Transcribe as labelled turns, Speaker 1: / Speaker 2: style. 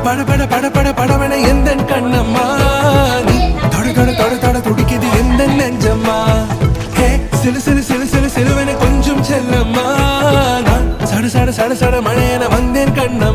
Speaker 1: பட பட பட பட படவன எந்த கண்ணம்மா நீ தொட தொட தொட தொட துடிக்குது எந்த நெஞ்சம்மா ஹே சிலு சிலு சிலு சிலு சிலுவன கொஞ்சம் செல்லம்மா நான் சட சட சட சட மழையன வந்தேன் கண்ணா